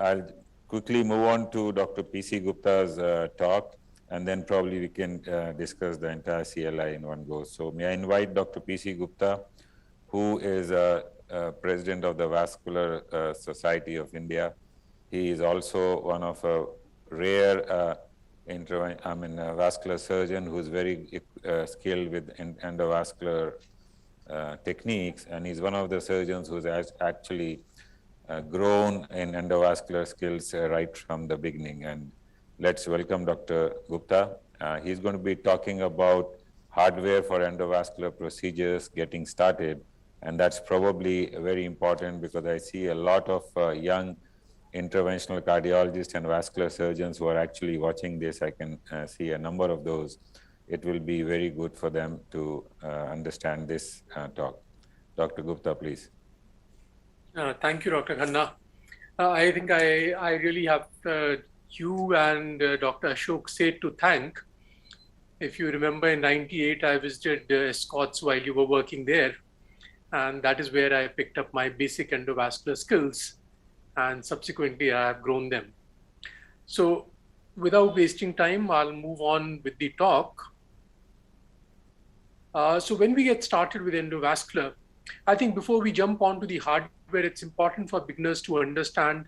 I'll quickly move on to Dr. P.C. Gupta's talk, and then probably we can discuss the entire CLI in one go. So may I invite Dr. P.C. Gupta, who is President of the Vascular Society of India. He is also one of a rare vascular surgeon who is very skilled with endovascular techniques, and he's one of the surgeons who's actually grown in endovascular skills right from the beginning. And let's welcome Dr. Gupta. He's going to be talking about hardware for endovascular procedures getting started. And that's probably very important because I see a lot of young interventional cardiologists and vascular surgeons who are actually watching this. I can see a number of those. It will be very good for them to understand this talk. Dr. Gupta, please. Thank you, Dr. Khanna. I think I really have you and Dr. Ashok Seth to thank. If you remember, in '98, I visited Scots while you were working there. And that is where I picked up my basic endovascular skills. And subsequently, I have grown them. So without wasting time, I'll move on with the talk. So when we get started with endovascular, I think before we jump onto the hardware, it's important for beginners to understand,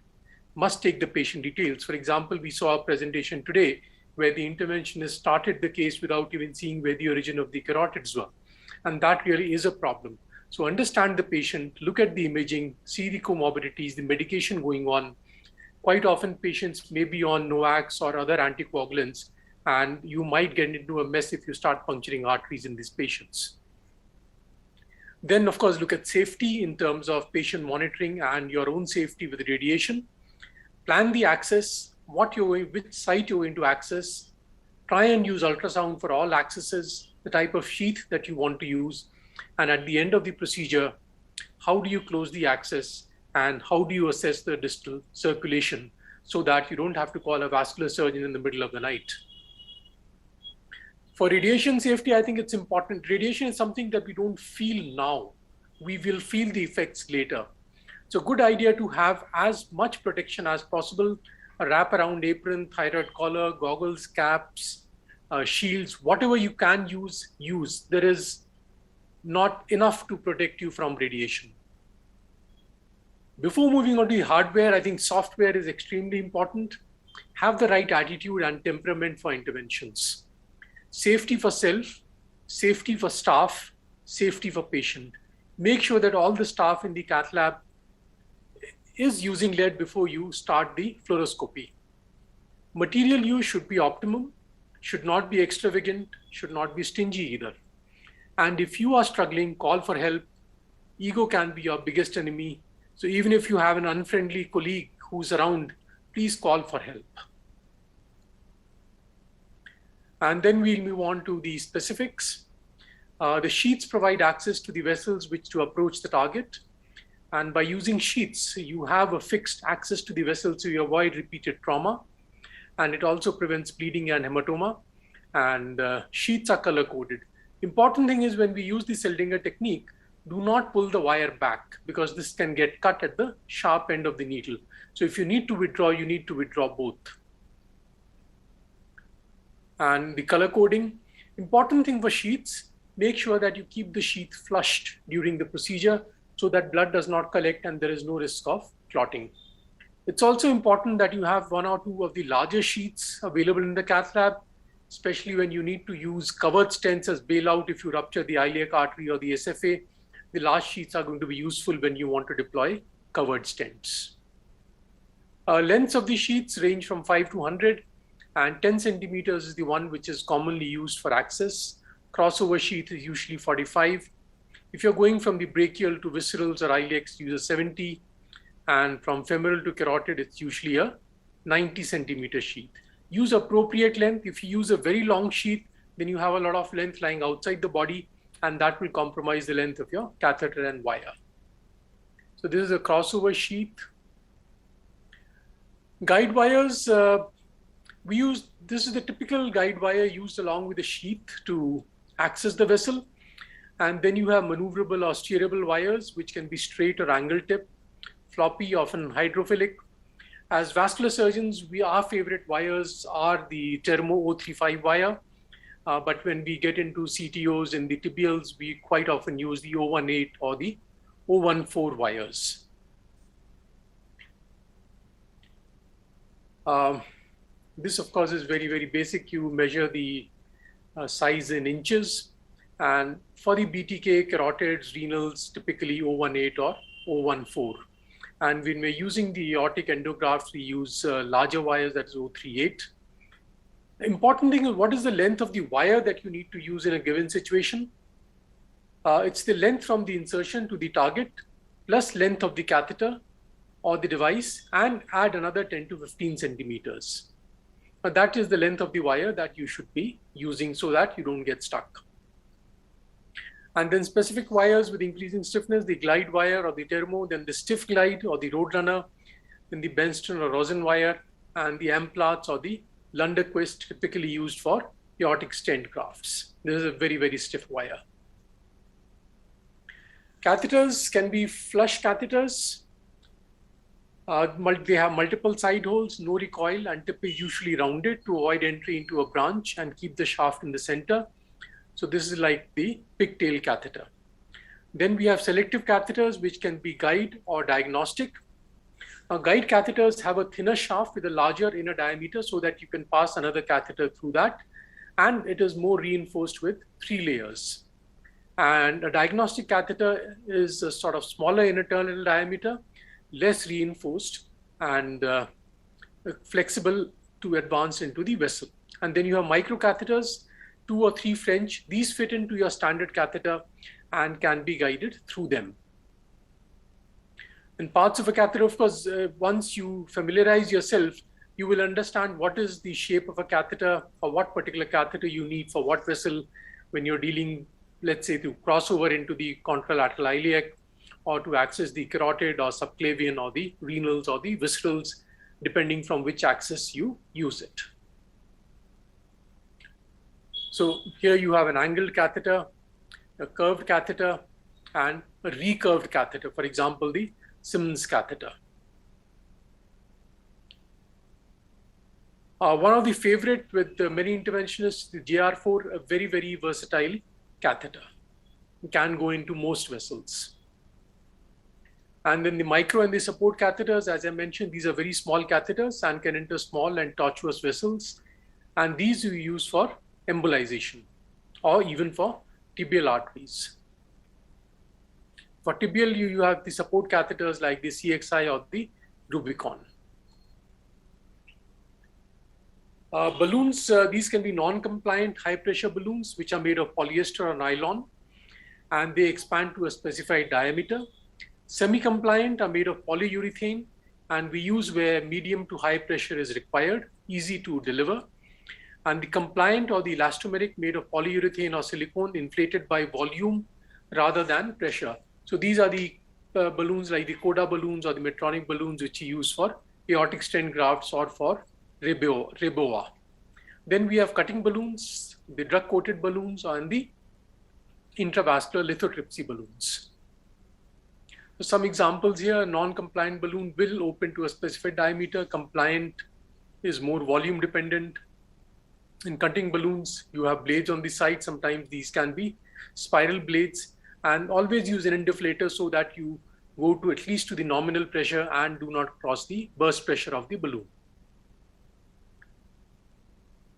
must take the patient details. For example, we saw a presentation today where the interventionist started the case without even seeing where the origin of the carotids were. And that really is a problem. So understand the patient, look at the imaging, see the comorbidities, the medication going on. Quite often patients may be on NOACs or other anticoagulants, and you might get into a mess if you start puncturing arteries in these patients. Then, of course, look at safety in terms of patient monitoring and your own safety with radiation. Plan the access, which site you're going to access. Try and use ultrasound for all accesses, the type of sheath that you want to use. And at the end of the procedure, how do you close the access and how do you assess the distal circulation so that you don't have to call a vascular surgeon in the middle of the night? For radiation safety, I think it's important. Radiation is something that we don't feel now. We will feel the effects later. It's a good idea to have as much protection as possible, a wraparound apron, thyroid collar, goggles, caps, shields, whatever you can use. There is not enough to protect you from radiation. Before moving on to the hardware, I think software is extremely important. Have the right attitude and temperament for interventions. Safety for self, safety for staff, safety for patient. Make sure that all the staff in the cath lab is using lead before you start the fluoroscopy. Material use should be optimum, should not be extravagant, should not be stingy either. And if you are struggling, call for help. Ego can be your biggest enemy. So even if you have an unfriendly colleague who's around, please call for help. And then we'll move on to the specifics. The sheaths provide access to the vessels which to approach the target. And by using sheaths, you have a fixed access to the vessel, so you avoid repeated trauma. And it also prevents bleeding and hematoma. And sheaths are color-coded. Important thing is when we use the Seldinger technique, do not pull the wire back because this can get cut at the sharp end of the needle. So if you need to withdraw, you need to withdraw both. And the color coding, important thing for sheaths, make sure that you keep the sheath flushed during the procedure so that blood does not collect and there is no risk of clotting. It's also important that you have one or two of the larger sheaths available in the cath lab, especially when you need to use covered stents as bailout if you rupture the iliac artery or the SFA. The large sheaths are going to be useful when you want to deploy covered stents. Lengths of the sheaths range from 5 to 100, and 10 centimeters is the one which is commonly used for access. Crossover sheath is usually 45. If you're going from the brachial to viscerals or iliacs, use a 70. And from femoral to carotid, it's usually a 90 centimeter sheath. Use appropriate length. If you use a very long sheath, then you have a lot of length lying outside the body, and that will compromise the length of your catheter and wire. So this is a crossover sheath. Guide wires, this is the typical guide wire used along with the sheath to access the vessel. And then you have maneuverable or steerable wires, which can be straight or angle tip, floppy, often hydrophilic. As vascular surgeons, our favorite wires are the Termo 035 wire. But when we get into CTOs in the tibials, we quite often use the 018 or the 014 wires. This, of course, is very, very basic. You measure the size in inches. And for the BTK, carotids, renals, typically 018 or 014. And when we're using the aortic endografts, we use larger wires, that's 038. The important thing is, what is the length of the wire that you need to use in a given situation? It's the length from the insertion to the target, plus length of the catheter or the device, and add another 10 to 15 centimeters. But that is the length of the wire that you should be using so that you don't get stuck. And then specific wires with increasing stiffness, the glide wire or the Termo, then the stiff glide or the Roadrunner, then the Benston or rosin wire, and the Amplats or the Lunderquist, typically used for aortic stent grafts. This is a very, very stiff wire. Catheters can be flush catheters. They have multiple side holes, no recoil, and tip is usually rounded to avoid entry into a branch and keep the shaft in the center. So this is like the pigtail catheter. Then we have selective catheters, which can be guide or diagnostic. Now, guide catheters have a thinner shaft with a larger inner diameter so that you can pass another catheter through that. And it is more reinforced with 3 layers. And a diagnostic catheter is a sort of smaller internal diameter, less reinforced, and flexible to advance into the vessel. And then you have microcatheters, 2 or 3 French. These fit into your standard catheter and can be guided through them. And parts of a catheter, of course, once you familiarize yourself, you will understand what is the shape of a catheter, or what particular catheter you need for what vessel when you're dealing, let's say, to cross over into the contralateral iliac, or to access the carotid or subclavian or the renals or the viscerals, depending from which axis you use it. So here you have an angled catheter, a curved catheter, and a recurved catheter, for example, the Simmons catheter. One of the favorite with many interventionists, the JR4, a very, very versatile catheter. It can go into most vessels. And then the micro and the support catheters, as I mentioned, these are very small catheters and can enter small and tortuous vessels. And these you use for embolization or even for tibial arteries. For tibial, you have the support catheters like the CXI or the Rubicon. Balloons, these can be non-compliant high-pressure balloons, which are made of polyester or nylon, and they expand to a specified diameter. Semi-compliant are made of polyurethane, and we use where medium to high pressure is required, easy to deliver. And the compliant or the elastomeric made of polyurethane or silicone inflated by volume rather than pressure. So these are the balloons like the Coda balloons or the Medtronic balloons, which you use for aortic stent grafts or for Reboa. Then we have cutting balloons, the drug-coated balloons, and the intravascular lithotripsy balloons. So some examples here: a non-compliant balloon will open to a specified diameter. Compliant is more volume dependent. In cutting balloons, you have blades on the side. Sometimes these can be spiral blades, and always use an deflator so that you go to at least to the nominal pressure and do not cross the burst pressure of the balloon.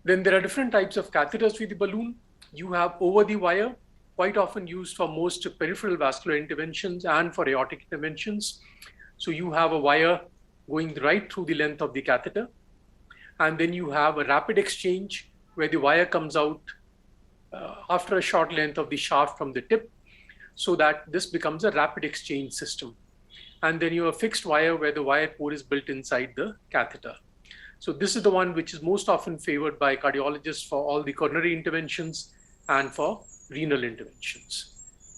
Then there are different types of catheters with the balloon. You have over the wire, quite often used for most peripheral vascular interventions and for aortic interventions. So you have a wire going right through the length of the catheter. And then you have a rapid exchange where the wire comes out after a short length of the shaft from the tip, so that this becomes a rapid exchange system. And then you have a fixed wire where the wire core is built inside the catheter. So this is the one which is most often favored by cardiologists for all the coronary interventions and for renal interventions.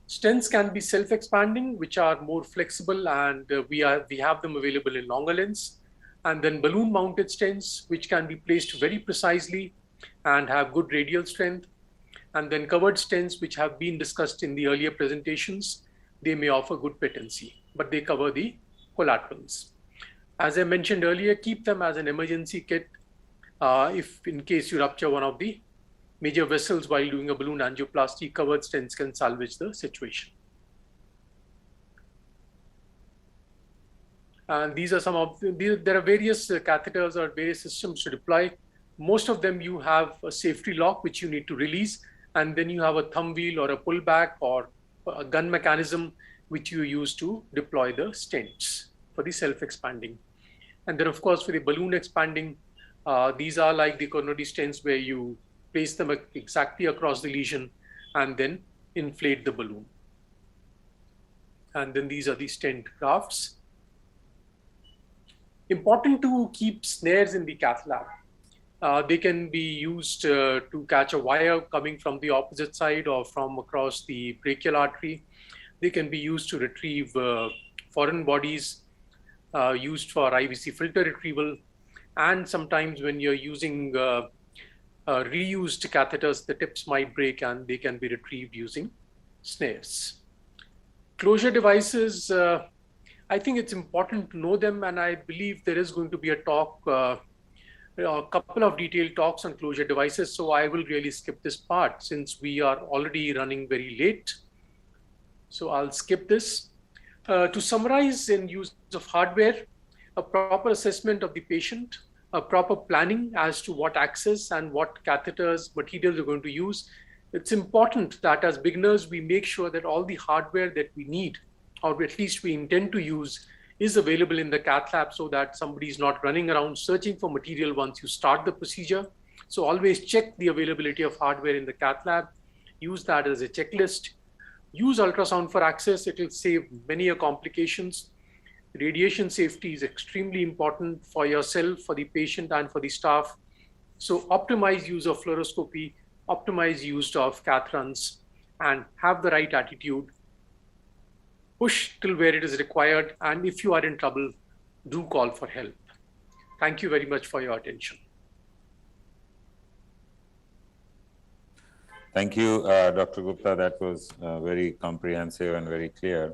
Stents can be self-expanding, which are more flexible, and we have them available in longer lengths. And then balloon-mounted stents, which can be placed very precisely and have good radial strength. And then covered stents, which have been discussed in the earlier presentations. They may offer good patency, but they cover the collaterals. As I mentioned earlier, keep them as an emergency kit if in case you rupture one of the major vessels while doing a balloon angioplasty. Covered stents can salvage the situation. And these are some of there are various catheters or various systems to deploy. Most of them you have a safety lock which you need to release, and then you have a thumb wheel or a pullback or a gun mechanism which you use to deploy the stents for the self-expanding. And then of course for the balloon expanding, these are like the coronary stents where you place them exactly across the lesion and then inflate the balloon. And then these are the stent grafts. Important to keep snares in the cath lab. They can be used to catch a wire coming from the opposite side or from across the brachial artery. They can be used to retrieve foreign bodies, used for IVC filter retrieval. And sometimes when you're using reused catheters, the tips might break and they can be retrieved using snares. Closure devices, I think it's important to know them, and I believe there is going to be a talk, a couple of detailed talks on closure devices, so I will really skip this part since we are already running very late. So I'll skip this. To summarize, in use of hardware, a proper assessment of the patient, a proper planning as to what access and what catheters, materials we're going to use. It's important that as beginners, we make sure that all the hardware that we need, or at least we intend to use, is available in the cath lab so that somebody is not running around searching for material once you start the procedure. So always check the availability of hardware in the cath lab, use that as a checklist, use ultrasound for access, it will save many complications. Radiation safety is extremely important for yourself, for the patient and for the staff. So optimize use of fluoroscopy, optimize use of cath runs, and have the right attitude. Push till where it is required, and if you are in trouble, do call for help. Thank you very much for your attention. Thank you, Dr. Gupta. That was very comprehensive and very clear.